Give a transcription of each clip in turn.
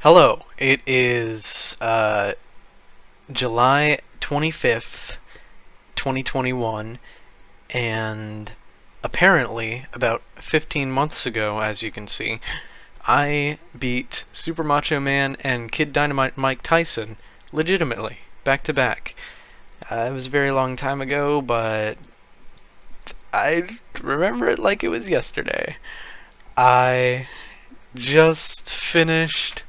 Hello, it is July 25th, 2021, and apparently about 15 months ago, as you can see, I beat Super Macho Man and Kid Dynamite Mike Tyson legitimately, back to back. It was a very long time ago, but I remember it like it was yesterday. I just finished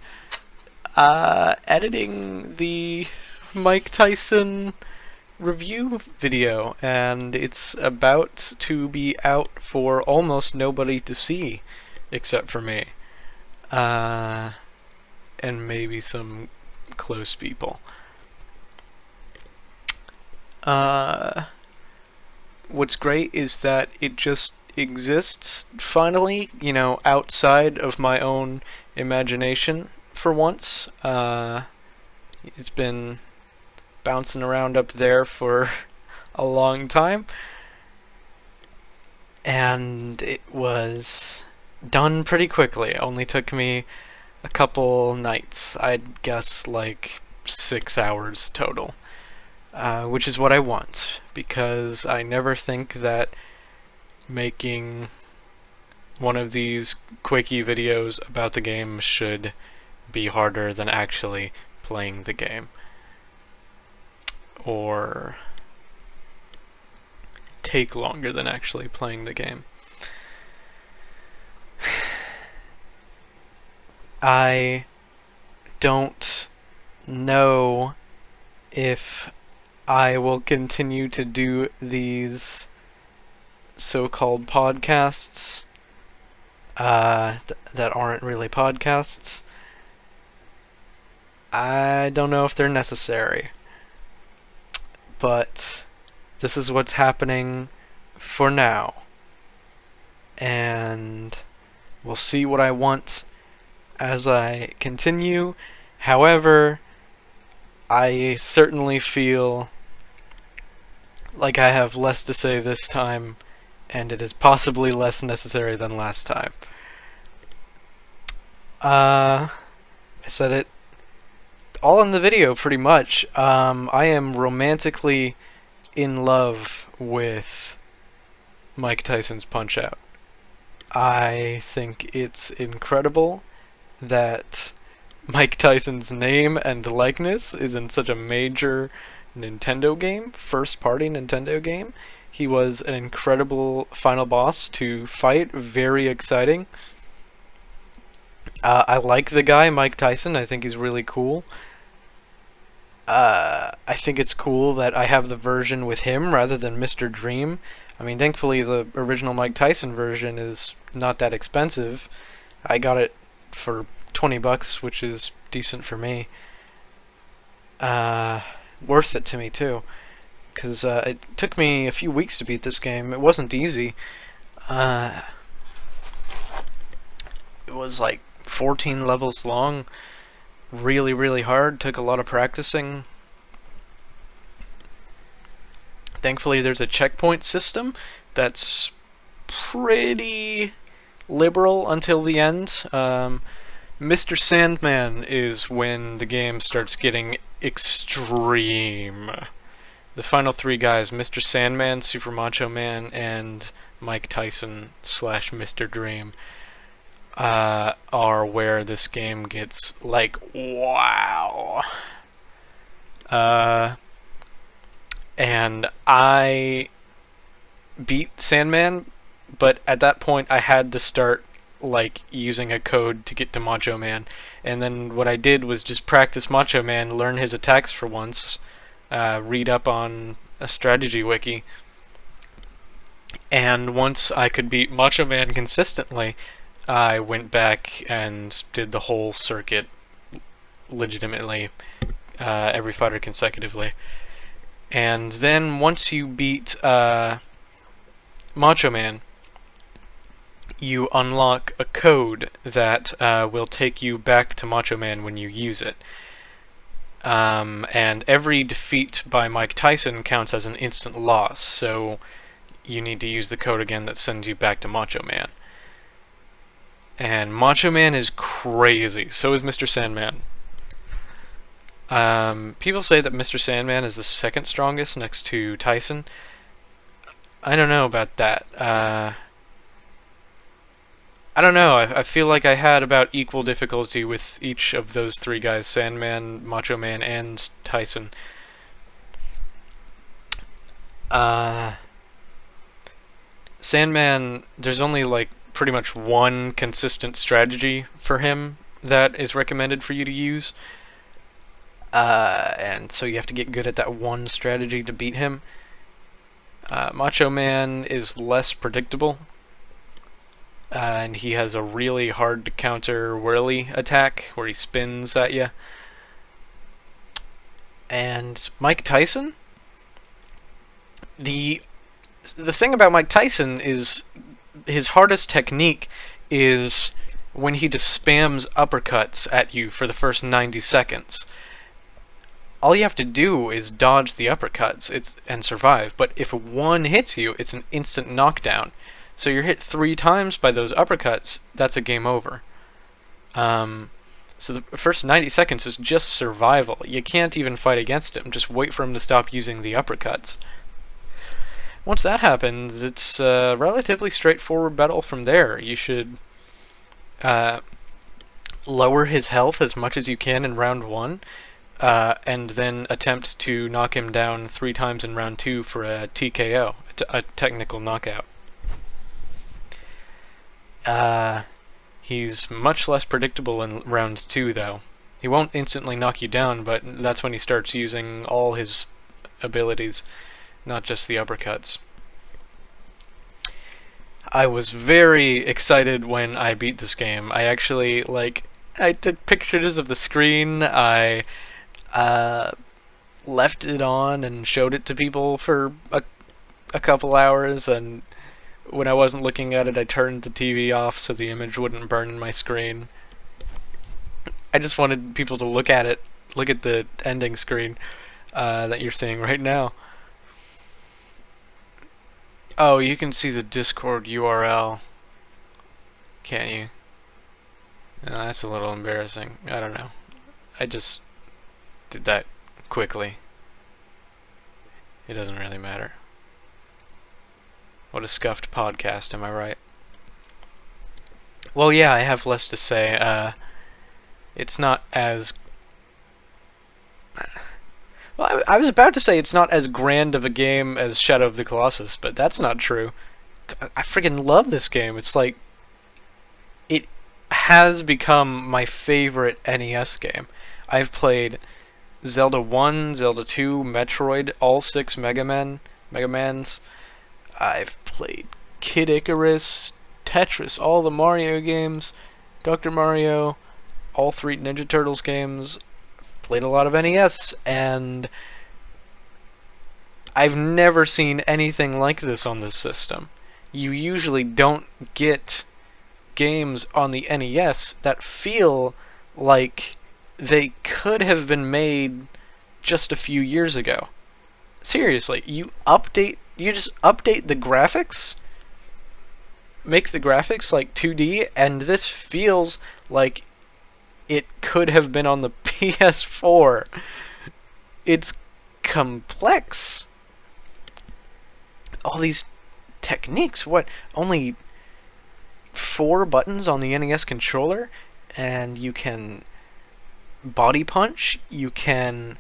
editing the Mike Tyson review video, and it's about to be out for almost nobody to see except for me. And maybe some close people. What's great is that it just exists finally, outside of my own imagination for once. It's been bouncing around up there for a long time, and it was done pretty quickly. It only took me a couple nights. I'd guess like 6 hours total, which is what I want, because I never think that making one of these quickie videos about the game should be harder than actually playing the game, or take longer than actually playing the game. I don't know if I will continue to do these so-called podcasts that aren't really podcasts. I don't know if they're necessary, but this is what's happening for now, and we'll see what I want as I continue. However, I certainly feel like I have less to say this time, and it is possibly less necessary than last time. I said it all in the video, pretty much. I am romantically in love with Mike Tyson's Punch-Out. I think it's incredible that Mike Tyson's name and likeness is in such a major Nintendo game, first-party Nintendo game. He was an incredible final boss to fight, very exciting. I like the guy, Mike Tyson. I think he's really cool. I think it's cool that I have the version with him rather than Mr. Dream. I mean, thankfully the original Mike Tyson version is not that expensive. I got it for $20, which is decent for me. Worth it to me too, because it took me a few weeks to beat this game. It wasn't easy. It was like 14 levels long. Really, really hard. Took a lot of practicing. Thankfully, there's a checkpoint system that's pretty liberal until the end. Mr. Sandman is when the game starts getting extreme. The final three guys, Mr. Sandman, Super Macho Man, and Mike Tyson / Mr. Dream, are where this game gets, like, wow. And I beat Sandman, but at that point I had to start, like, using a code to get to Macho Man. And then what I did was just practice Macho Man, learn his attacks for once, read up on a strategy wiki. And once I could beat Macho Man consistently, I went back and did the whole circuit legitimately, every fighter consecutively. And then once you beat Macho Man, you unlock a code that will take you back to Macho Man when you use it. And every defeat by Mike Tyson counts as an instant loss, so you need to use the code again that sends you back to Macho Man. And Macho Man is crazy. So is Mr. Sandman. People say that Mr. Sandman is the second strongest next to Tyson. I don't know about that. I don't know. I feel like I had about equal difficulty with each of those three guys: Sandman, Macho Man, and Tyson. Sandman, there's only like pretty much one consistent strategy for him that is recommended for you to use. And so you have to get good at that one strategy to beat him. Macho Man is less predictable, and he has a really hard to counter whirly attack where he spins at you. And Mike Tyson, the thing about Mike Tyson is his hardest technique is when he just spams uppercuts at you for the first 90 seconds. All you have to do is dodge the uppercuts and survive, but if one hits you, it's an instant knockdown. So you're hit 3 times by those uppercuts, that's a game over. So the first 90 seconds is just survival. You can't even fight against him, just wait for him to stop using the uppercuts. Once that happens, it's a relatively straightforward battle from there. You should lower his health as much as you can in round 1, and then attempt to knock him down 3 times in round 2 for a TKO, a technical knockout. He's much less predictable in round 2, though. He won't instantly knock you down, but that's when he starts using all his abilities, not just the uppercuts. I was very excited when I beat this game. I actually, I took pictures of the screen, I left it on and showed it to people for a couple hours, and when I wasn't looking at it, I turned the TV off so the image wouldn't burn my screen. I just wanted people to look at it, look at the ending screen that you're seeing right now. Oh, you can see the Discord URL, can't you? No, that's a little embarrassing. I don't know. I just did that quickly. It doesn't really matter. What a scuffed podcast, am I right? Well, yeah, I have less to say. It's not as... Well, I was about to say it's not as grand of a game as Shadow of the Colossus, but that's not true. I freaking love this game. It's like... It has become my favorite NES game. I've played Zelda 1, Zelda 2, Metroid, all 6 Mega Mans. I've played Kid Icarus, Tetris, all the Mario games, Dr. Mario, all 3 Ninja Turtles games. Played a lot of NES, and I've never seen anything like this on this system. You usually don't get games on the NES that feel like they could have been made just a few years ago. Seriously, you just update the graphics, make the graphics like 2D, and this feels like it could have been on the PS4. It's complex. All these techniques, what? Only 4 buttons on the NES controller, and you can body punch, you can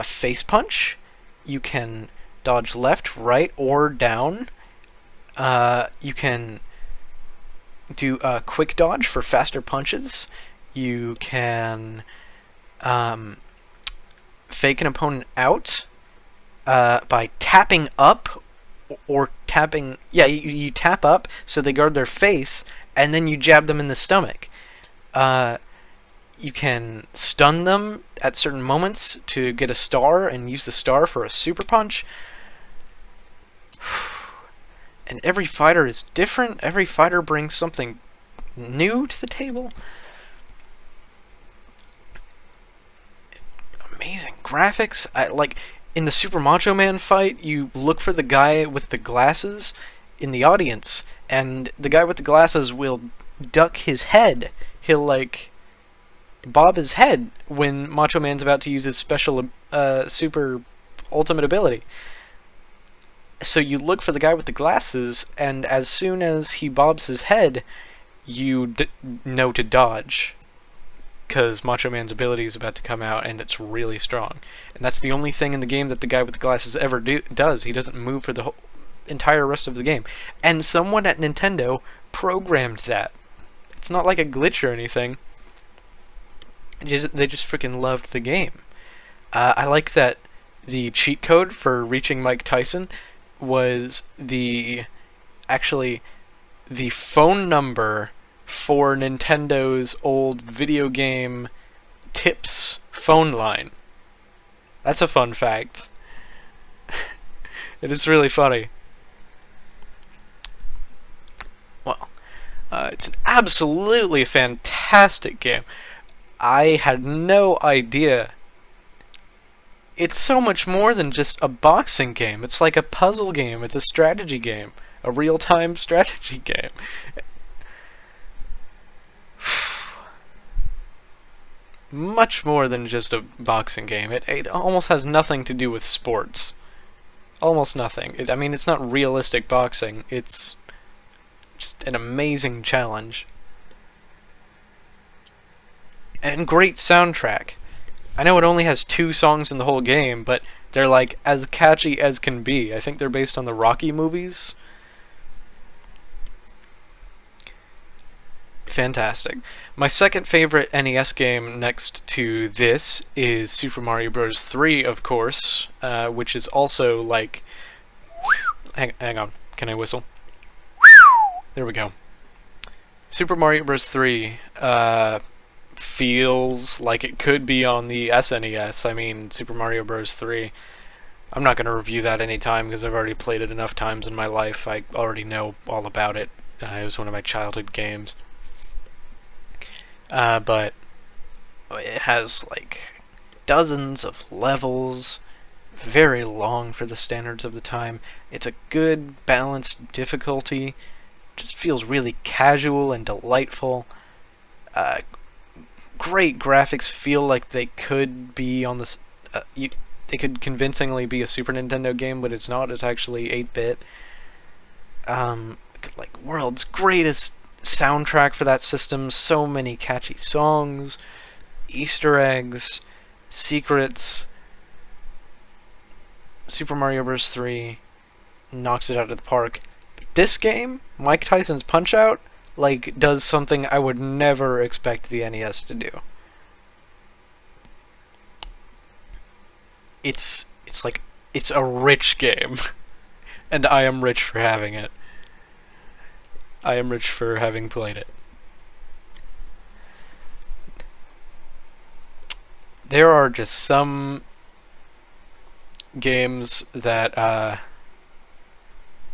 face punch, you can dodge left, right, or down. You can do a quick dodge for faster punches. You can fake an opponent out by tapping up or tapping... Yeah, you tap up so they guard their face, and then you jab them in the stomach. You can stun them at certain moments to get a star and use the star for a super punch. And every fighter is different. Every fighter brings something new to the table. Amazing graphics. Like in the Super Macho Man fight, you look for the guy with the glasses in the audience, and the guy with the glasses will duck his head. He'll, like, bob his head when Macho Man's about to use his special, super ultimate ability. So you look for the guy with the glasses, and as soon as he bobs his head, you know to dodge. Because Macho Man's ability is about to come out, and it's really strong. And that's the only thing in the game that the guy with the glasses ever does. He doesn't move for the whole entire rest of the game. And someone at Nintendo programmed that. It's not like a glitch or anything. They just freaking loved the game. I like that the cheat code for reaching Mike Tyson was actually the phone number for Nintendo's old video game tips phone line. That's a fun fact. It is really funny. Well, it's an absolutely fantastic game. I had no idea. It's so much more than just a boxing game. It's like a puzzle game. It's a strategy game. A real-time strategy game. Much more than just a boxing game. It almost has nothing to do with sports. Almost nothing. I mean, it's not realistic boxing. It's just an amazing challenge. And great soundtrack. I know it only has 2 songs in the whole game, but they're like as catchy as can be. I think they're based on the Rocky movies. Fantastic. My second favorite NES game next to this is Super Mario Bros. 3, of course, which is also like... Hang on. Can I whistle? There we go. Super Mario Bros. 3 feels like it could be on the SNES. I mean, Super Mario Bros. 3. I'm not going to review that anytime because I've already played it enough times in my life. I already know all about it. It was one of my childhood games. But it has like dozens of levels, very long for the standards of the time. It's a good balanced difficulty, just feels really casual and delightful. Great graphics, feel like they could be on this. They could convincingly be a Super Nintendo game, but it's not. It's actually 8-bit. Like world's greatest soundtrack for that system. So many catchy songs, Easter eggs, secrets. Super Mario Bros. 3 knocks it out of the park. This game, Mike Tyson's Punch-Out, like, does something I would never expect the NES to do. It's like, it's a rich game. And I am rich for having it. I am rich for having played it. There are just some games that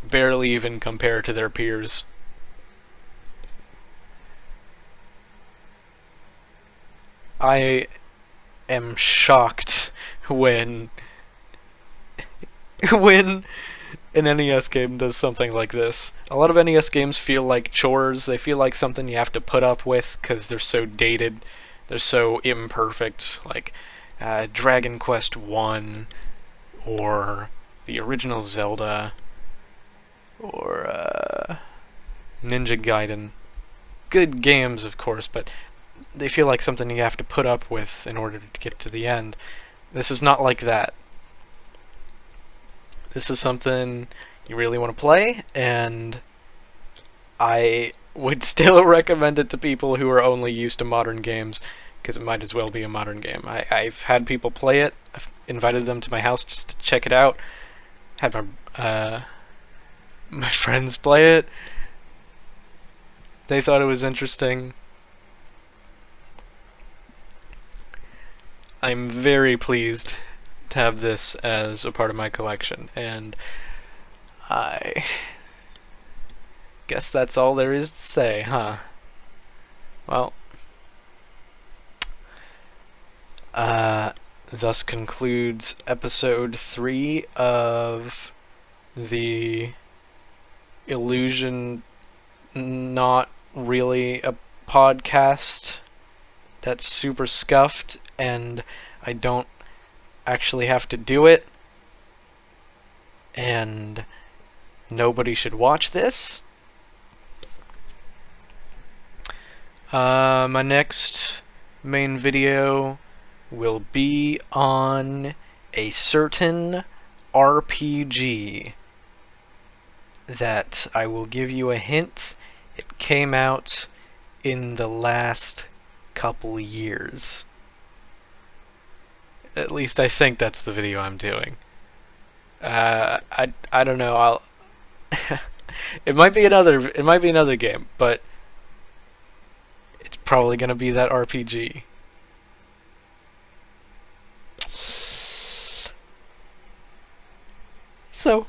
barely even compare to their peers. I am shocked when an NES game does something like this. A lot of NES games feel like chores. They feel like something you have to put up with because they're so dated. They're so imperfect. Like Dragon Quest 1 or the original Zelda or Ninja Gaiden. Good games, of course, but they feel like something you have to put up with in order to get to the end. This is not like that. This is something you really want to play, and I would still recommend it to people who are only used to modern games, because it might as well be a modern game. I've had people play it. I've invited them to my house just to check it out. Had my friends play it. They thought it was interesting. I'm very pleased to have this as a part of my collection, and I guess that's all there is to say, huh? Well, thus concludes episode 3 of the Illoosion not really a podcast that's super scuffed, and I don't actually have to do it, and nobody should watch this. My next main video will be on a certain RPG that I will give you a hint. It came out in the last couple years. At least I think that's the video I'm doing. I don't know. I'll it might be another game, but it's probably gonna be that RPG. So,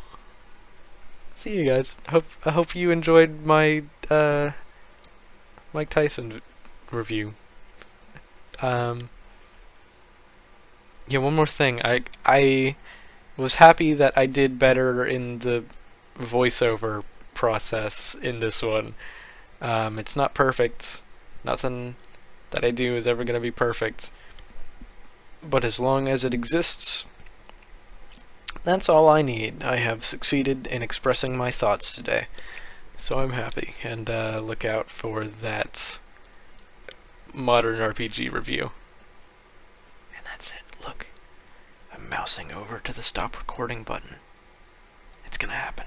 see you guys. I hope you enjoyed my Mike Tyson review. Yeah, one more thing. I was happy that I did better in the voiceover process in this one. It's not perfect. Nothing that I do is ever going to be perfect. But as long as it exists, that's all I need. I have succeeded in expressing my thoughts today. So I'm happy, and look out for that modern RPG review. And that's it. Look, I'm mousing over to the stop recording button. It's gonna happen.